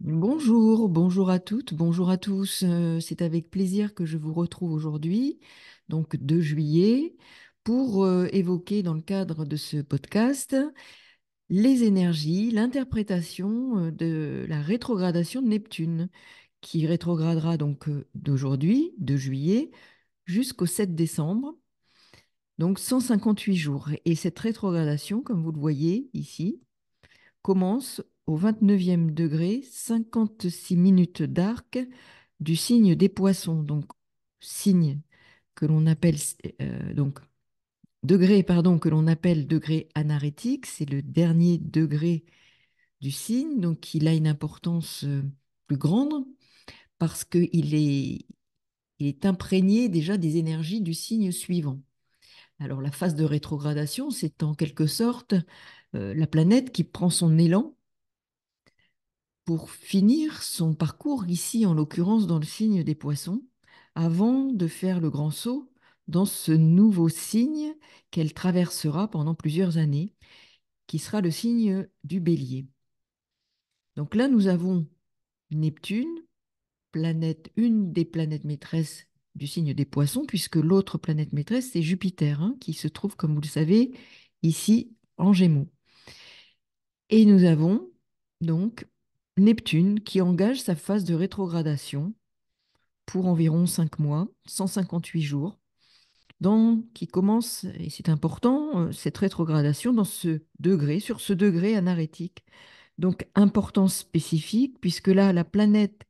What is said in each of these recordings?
Bonjour, bonjour à toutes, bonjour à tous. C'est avec plaisir que je vous retrouve aujourd'hui, donc 2 juillet, pour évoquer dans le cadre de ce podcast les énergies, l'interprétation de la rétrogradation de Neptune, qui rétrogradera donc d'aujourd'hui, 2 juillet, jusqu'au 7 décembre, donc 158 jours. Et cette rétrogradation, comme vous le voyez ici, commence au 29e degré, 56 minutes d'arc du signe des poissons, donc signe que l'on appelle donc degré pardon que l'on appelle degré anarétique, c'est le dernier degré du signe, donc il a une importance plus grande parce qu'il est imprégné déjà des énergies du signe suivant. Alors la phase de rétrogradation, c'est en quelque sorte la planète qui prend son élan pour finir son parcours ici, en l'occurrence dans le signe des poissons, avant de faire le grand saut dans ce nouveau signe qu'elle traversera pendant plusieurs années, qui sera le signe du bélier. Donc là, nous avons Neptune, planète, une des planètes maîtresses du signe des poissons, puisque l'autre planète maîtresse, c'est Jupiter, hein, qui se trouve, comme vous le savez, ici en Gémeaux. Et nous avons donc Neptune qui engage sa phase de rétrogradation pour environ 5 mois, 158 jours, qui commence, et c'est important, cette rétrogradation dans ce degré, sur ce degré anarétique. Donc, importance spécifique, puisque là, la planète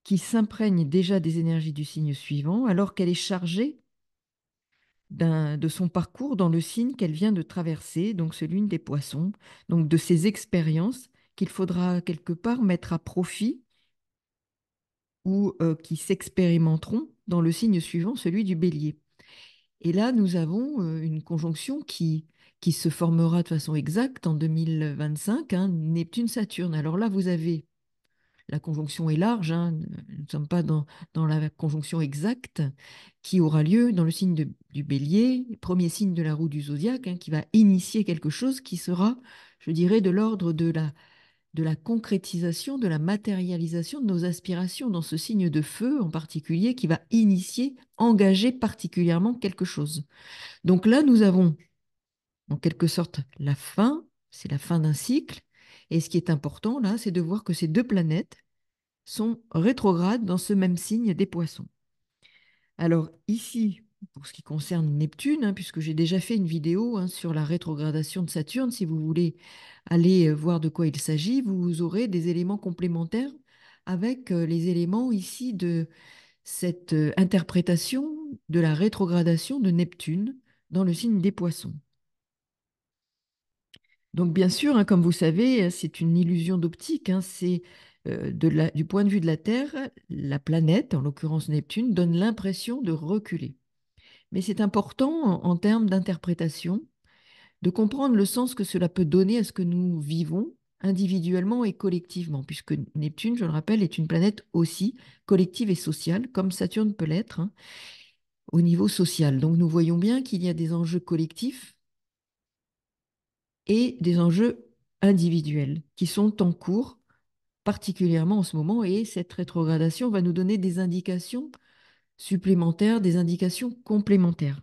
qui s'imprègne déjà des énergies du signe suivant, alors qu'elle est chargée de son parcours dans le signe qu'elle vient de traverser, donc celui des poissons, donc de ses expériences qu'il faudra quelque part mettre à profit ou qui s'expérimenteront dans le signe suivant, celui du bélier. Et là, nous avons une conjonction qui se formera de façon exacte en 2025, hein, Neptune-Saturne. Alors là, vous avez, la conjonction est large, hein, nous ne sommes pas dans la conjonction exacte, qui aura lieu dans le signe du bélier, premier signe de la roue du zodiaque, hein, qui va initier quelque chose qui sera, je dirais, de l'ordre de la concrétisation, de la matérialisation de nos aspirations dans ce signe de feu en particulier qui va initier, engager particulièrement quelque chose. Donc là, nous avons en quelque sorte la fin, c'est la fin d'un cycle. Et ce qui est important là, c'est de voir que ces deux planètes sont rétrogrades dans ce même signe des poissons. Alors ici, pour ce qui concerne Neptune, hein, puisque j'ai déjà fait une vidéo hein, sur la rétrogradation de Saturne, si vous voulez aller voir de quoi il s'agit, vous aurez des éléments complémentaires avec les éléments ici de cette interprétation de la rétrogradation de Neptune dans le signe des poissons. Donc bien sûr, hein, comme vous savez, c'est une illusion d'optique, hein, c'est du point de vue de la Terre, la planète, en l'occurrence Neptune, donne l'impression de reculer. Mais c'est important en termes d'interprétation de comprendre le sens que cela peut donner à ce que nous vivons individuellement et collectivement, puisque Neptune, je le rappelle, est une planète aussi collective et sociale, comme Saturne peut l'être, hein, au niveau social. Donc nous voyons bien qu'il y a des enjeux collectifs et des enjeux individuels qui sont en cours, particulièrement en ce moment, et cette rétrogradation va nous donner des indications supplémentaires, des indications complémentaires.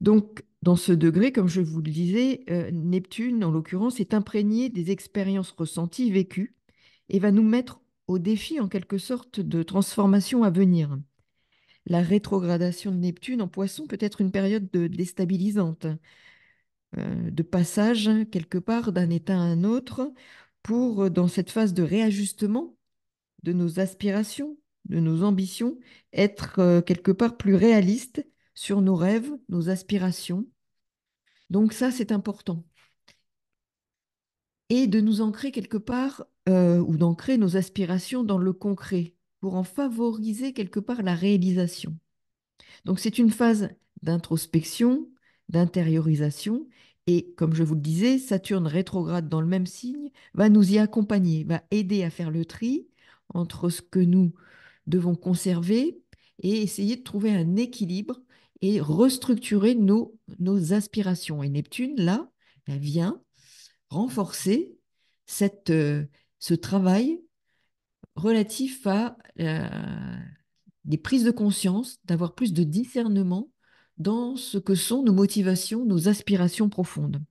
Donc, dans ce degré, comme je vous le disais, Neptune, en l'occurrence, est imprégné des expériences ressenties, vécues, et va nous mettre au défi, en quelque sorte, de transformation à venir. La rétrogradation de Neptune en Poisson peut être une période déstabilisante, de passage, quelque part, d'un état à un autre, pour, dans cette phase de réajustement de nos aspirations, de nos ambitions, être quelque part plus réaliste sur nos rêves, nos aspirations. Donc ça, c'est important. Et de nous ancrer quelque part, ou d'ancrer nos aspirations dans le concret, pour en favoriser quelque part la réalisation. Donc c'est une phase d'introspection, d'intériorisation, et comme je vous le disais, Saturne rétrograde dans le même signe va nous y accompagner, va aider à faire le tri entre ce que nous devons conserver et essayer de trouver un équilibre et restructurer nos aspirations. Et Neptune, là, elle vient renforcer cette, ce travail relatif à des prises de conscience, d'avoir plus de discernement dans ce que sont nos motivations, nos aspirations profondes.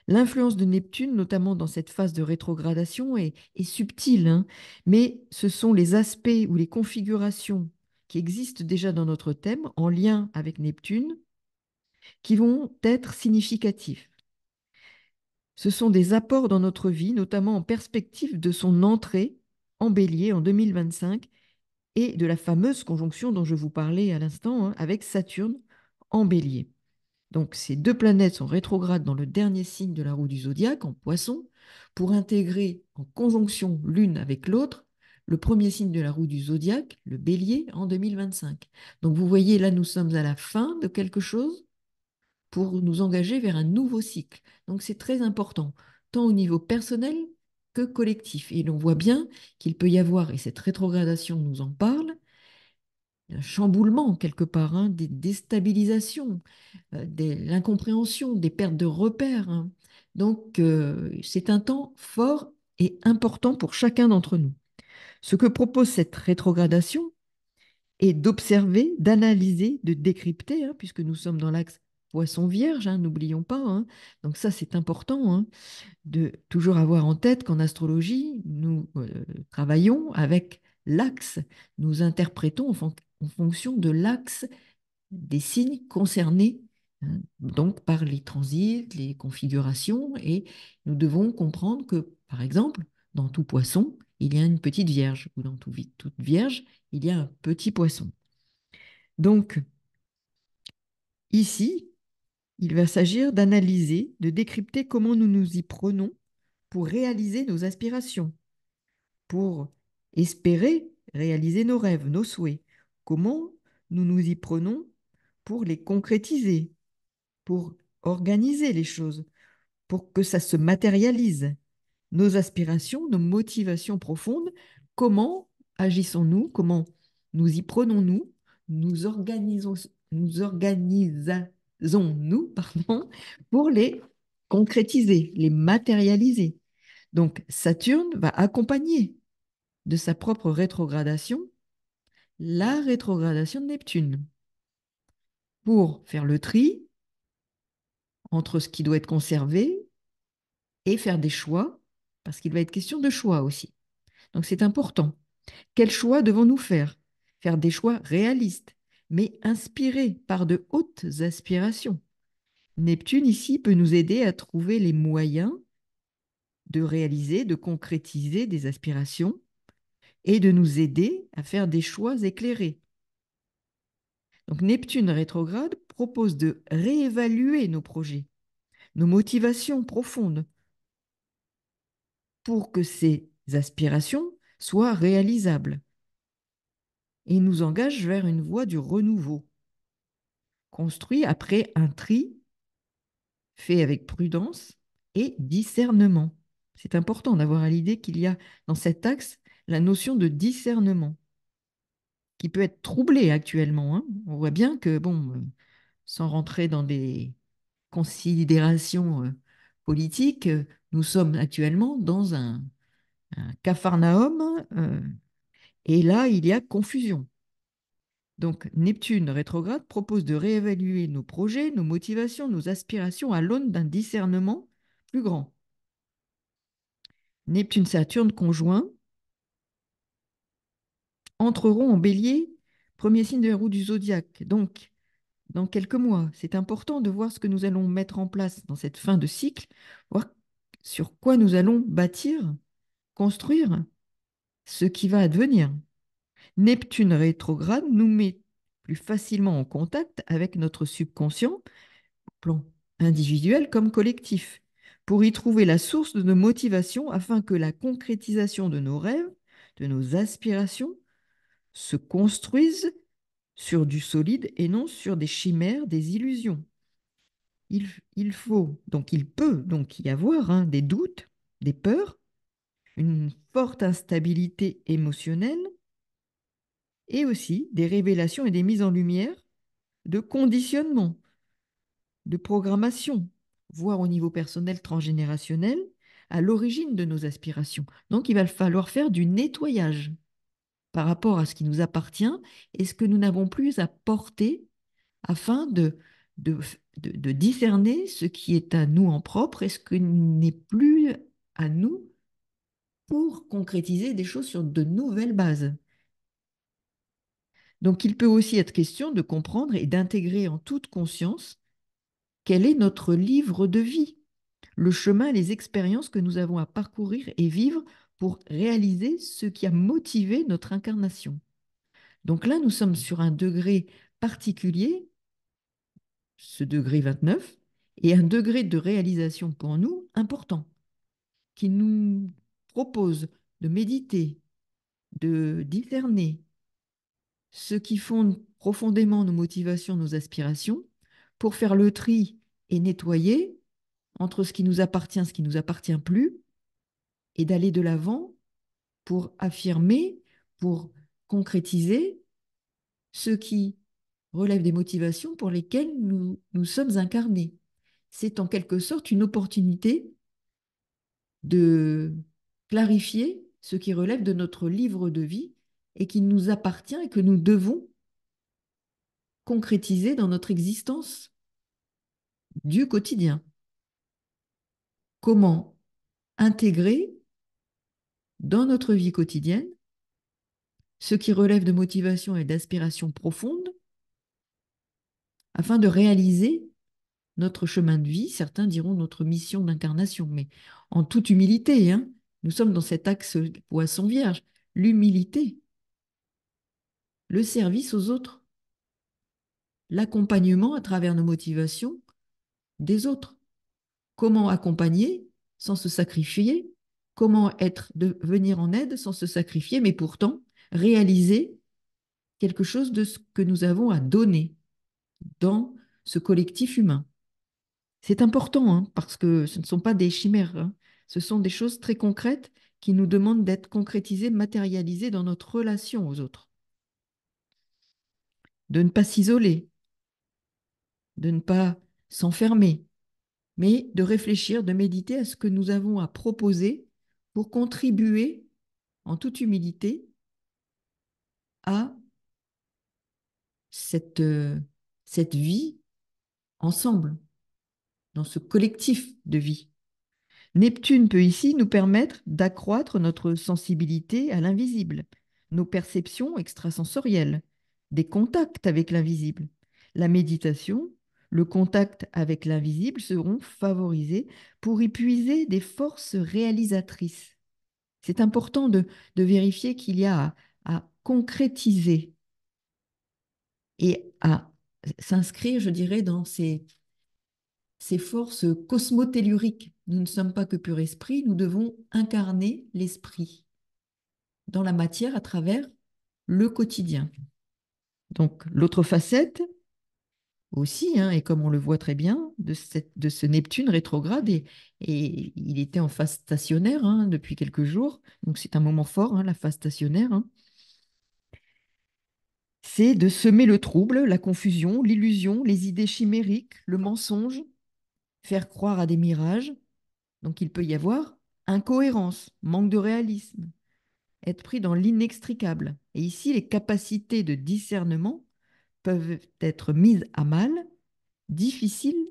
L'influence de Neptune, notamment dans cette phase de rétrogradation, est subtile, hein, mais ce sont les aspects ou les configurations qui existent déjà dans notre thème en lien avec Neptune qui vont être significatifs. Ce sont des apports dans notre vie, notamment en perspective de son entrée en Bélier en 2025 et de la fameuse conjonction dont je vous parlais à l'instant, hein, avec Saturne en Bélier. Donc ces deux planètes sont rétrogrades dans le dernier signe de la roue du zodiaque, en Poisson, pour intégrer en conjonction l'une avec l'autre le premier signe de la roue du zodiaque, le Bélier, en 2025. Donc vous voyez, là, nous sommes à la fin de quelque chose pour nous engager vers un nouveau cycle. Donc c'est très important, tant au niveau personnel que collectif. Et l'on voit bien qu'il peut y avoir, et cette rétrogradation nous en parle, un chamboulement quelque part, hein, des déstabilisations, l'incompréhension, des pertes de repères, hein. Donc c'est un temps fort et important pour chacun d'entre nous. Ce que propose cette rétrogradation est d'observer, d'analyser, de décrypter, hein, puisque nous sommes dans l'axe Poisson Vierge, hein, n'oublions pas, hein. Donc ça, c'est important, hein, de toujours avoir en tête qu'en astrologie, nous travaillons avec l'axe, nous interprétons en fonction de l'axe des signes concernés, hein, donc par les transits, les configurations, et nous devons comprendre que, par exemple, dans tout poisson, il y a une petite vierge, ou dans toute vierge, il y a un petit poisson. Donc, ici, il va s'agir d'analyser, de décrypter comment nous nous y prenons pour réaliser nos aspirations, pour espérer réaliser nos rêves, nos souhaits. Comment nous nous y prenons pour les concrétiser, pour organiser les choses, pour que ça se matérialise. Nos aspirations, nos motivations profondes, comment agissons-nous, comment nous y prenons-nous, nous organisons-nous, pardon, pour les concrétiser, les matérialiser. Donc Saturne va accompagner de sa propre rétrogradation la rétrogradation de Neptune pour faire le tri entre ce qui doit être conservé et faire des choix, parce qu'il va être question de choix aussi. Donc c'est important. Quels choix devons-nous faire? Faire des choix réalistes, mais inspirés par de hautes aspirations. Neptune ici peut nous aider à trouver les moyens de réaliser, de concrétiser des aspirations et de nous aider à faire des choix éclairés. Donc Neptune rétrograde propose de réévaluer nos projets, nos motivations profondes, pour que ces aspirations soient réalisables et nous engage vers une voie du renouveau, construit après un tri fait avec prudence et discernement. C'est important d'avoir à l'idée qu'il y a dans cet axe la notion de discernement qui peut être troublée actuellement, hein. On voit bien que, bon, sans rentrer dans des considérations politiques, nous sommes actuellement dans un capharnaüm, et là, il y a confusion. Donc, Neptune rétrograde propose de réévaluer nos projets, nos motivations, nos aspirations à l'aune d'un discernement plus grand. Neptune-Saturne conjoint entreront en bélier, premier signe de la roue du zodiaque. Donc, dans quelques mois, c'est important de voir ce que nous allons mettre en place dans cette fin de cycle, voir sur quoi nous allons bâtir, construire ce qui va advenir. Neptune rétrograde nous met plus facilement en contact avec notre subconscient, plan individuel comme collectif, pour y trouver la source de nos motivations afin que la concrétisation de nos rêves, de nos aspirations, se construise sur du solide et non sur des chimères, des illusions. Il faut, donc il peut donc y avoir, hein, des doutes, des peurs, une forte instabilité émotionnelle et aussi des révélations et des mises en lumière de conditionnement, de programmation, voire au niveau personnel transgénérationnel, à l'origine de nos aspirations. Donc, il va falloir faire du nettoyage par rapport à ce qui nous appartient et ce que nous n'avons plus à porter afin de, de discerner ce qui est à nous en propre et ce qui n'est plus à nous pour concrétiser des choses sur de nouvelles bases. Donc, il peut aussi être question de comprendre et d'intégrer en toute conscience quel est notre livre de vie, le chemin, les expériences que nous avons à parcourir et vivre pour réaliser ce qui a motivé notre incarnation. Donc là, nous sommes sur un degré particulier, ce degré 29, et un degré de réalisation pour nous important, qui nous propose de méditer, de discerner ce qui fonde profondément nos motivations, nos aspirations, pour faire le tri et nettoyer entre ce qui nous appartient, ce qui ne nous appartient plus, et d'aller de l'avant pour affirmer, pour concrétiser ce qui relève des motivations pour lesquelles nous sommes incarnés. C'est en quelque sorte une opportunité de clarifier ce qui relève de notre livre de vie et qui nous appartient et que nous devons concrétiser dans notre existence du quotidien. Comment intégrer dans notre vie quotidienne ce qui relève de motivation et d'aspiration profonde afin de réaliser notre chemin de vie, certains diront notre mission d'incarnation, mais en toute humilité, hein, nous sommes dans cet axe poisson vierge, l'humilité, le service aux autres, l'accompagnement à travers nos motivations des autres. Comment accompagner sans se sacrifier? Comment être de venir en aide sans se sacrifier, mais pourtant réaliser quelque chose de ce que nous avons à donner dans ce collectif humain. C'est important hein, parce que ce ne sont pas des chimères, hein. Ce sont des choses très concrètes qui nous demandent d'être concrétisées, matérialisées dans notre relation aux autres. De ne pas s'isoler, de ne pas s'enfermer, mais de réfléchir, de méditer à ce que nous avons à proposer pour contribuer en toute humilité à cette, cette vie ensemble, dans ce collectif de vie. Neptune peut ici nous permettre d'accroître notre sensibilité à l'invisible, nos perceptions extrasensorielles, des contacts avec l'invisible. La méditation, le contact avec l'invisible seront favorisés pour y puiser des forces réalisatrices. C'est important de vérifier qu'il y a à concrétiser et à s'inscrire, je dirais, dans ces forces cosmotelluriques. Nous ne sommes pas que pur esprit, nous devons incarner l'esprit dans la matière à travers le quotidien. Donc l'autre facette aussi, hein, et comme on le voit très bien, de ce Neptune rétrograde, et il était en phase stationnaire hein, depuis quelques jours, donc c'est un moment fort, hein, la phase stationnaire, hein, c'est de semer le trouble, la confusion, l'illusion, les idées chimériques, le mensonge, faire croire à des mirages. Donc il peut y avoir incohérence, manque de réalisme, être pris dans l'inextricable. Et ici, les capacités de discernement peuvent être mises à mal, difficiles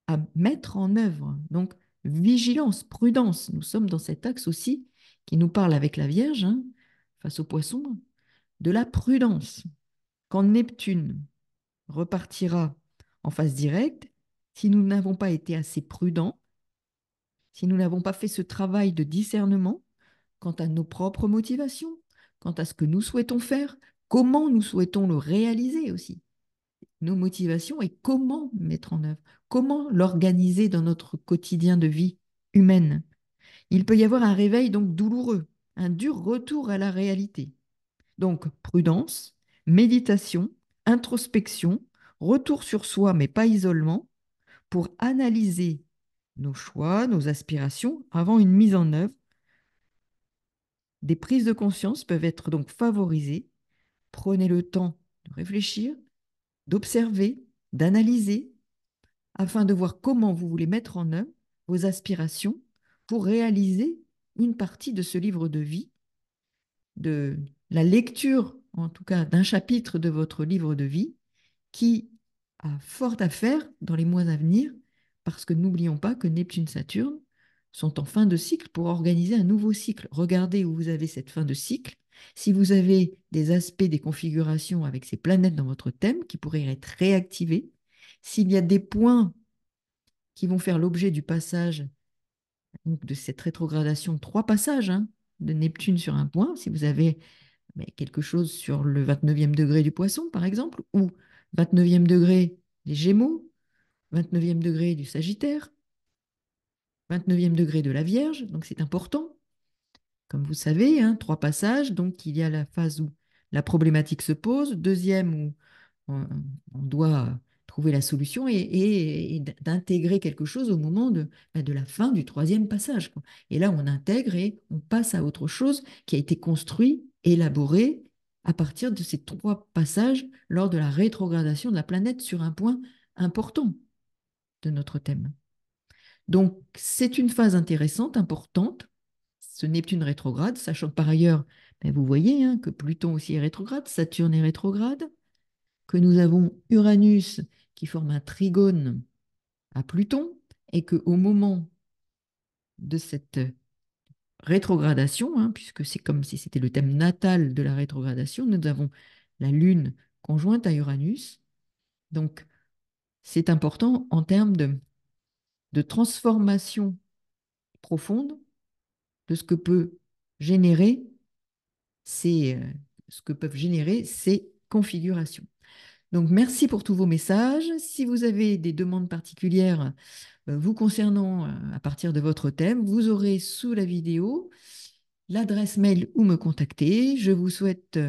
à mettre en œuvre. Donc vigilance, prudence. Nous sommes dans cet axe aussi qui nous parle avec la Vierge, hein, face au poisson, de la prudence. Quand Neptune repartira en phase directe, si nous n'avons pas été assez prudents, si nous n'avons pas fait ce travail de discernement quant à nos propres motivations, quant à ce que nous souhaitons faire, comment nous souhaitons le réaliser aussi, nos motivations et comment mettre en œuvre, comment l'organiser dans notre quotidien de vie humaine. Il peut y avoir un réveil donc douloureux, un dur retour à la réalité. Donc prudence, méditation, introspection, retour sur soi mais pas isolement, pour analyser nos choix, nos aspirations avant une mise en œuvre. Des prises de conscience peuvent être donc favorisées. Prenez le temps de réfléchir, d'observer, d'analyser, afin de voir comment vous voulez mettre en œuvre vos aspirations pour réaliser une partie de ce livre de vie, de la lecture, en tout cas, d'un chapitre de votre livre de vie qui a fort à faire dans les mois à venir, parce que n'oublions pas que Neptune-Saturne sont en fin de cycle pour organiser un nouveau cycle. Regardez où vous avez cette fin de cycle. Si vous avez des aspects, des configurations avec ces planètes dans votre thème qui pourraient être réactivés, s'il y a des points qui vont faire l'objet du passage, donc de cette rétrogradation, trois passages hein, de Neptune sur un point, si vous avez mais quelque chose sur le 29e degré du Poisson, par exemple, ou 29e degré des Gémeaux, 29e degré du Sagittaire, 29e degré de la Vierge, donc c'est important. Comme vous savez, hein, trois passages, donc il y a la phase où la problématique se pose, deuxième où on, on doit trouver la solution et d'intégrer quelque chose au moment de la fin du troisième passage, quoi. Et là, on intègre et on passe à autre chose qui a été construit, élaboré à partir de ces trois passages lors de la rétrogradation de la planète sur un point important de notre thème. Donc, c'est une phase intéressante, importante, ce Neptune rétrograde, sachant que par ailleurs, ben, vous voyez hein, que Pluton aussi est rétrograde, Saturne est rétrograde, que nous avons Uranus qui forme un trigone à Pluton, et qu'au moment de cette rétrogradation, hein, puisque c'est comme si c'était le thème natal de la rétrogradation, nous avons la Lune conjointe à Uranus. Donc, c'est important en termes de transformation profonde de ce que peut générer ce que peuvent générer ces configurations. Donc, merci pour tous vos messages. Si vous avez des demandes particulières vous concernant à partir de votre thème, vous aurez sous la vidéo l'adresse mail où me contacter. Je vous souhaite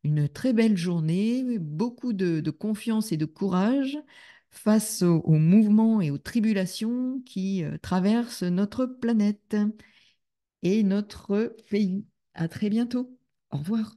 une très belle journée, beaucoup de confiance et de courage face aux mouvements et aux tribulations qui traversent notre planète et notre pays. À très bientôt. Au revoir.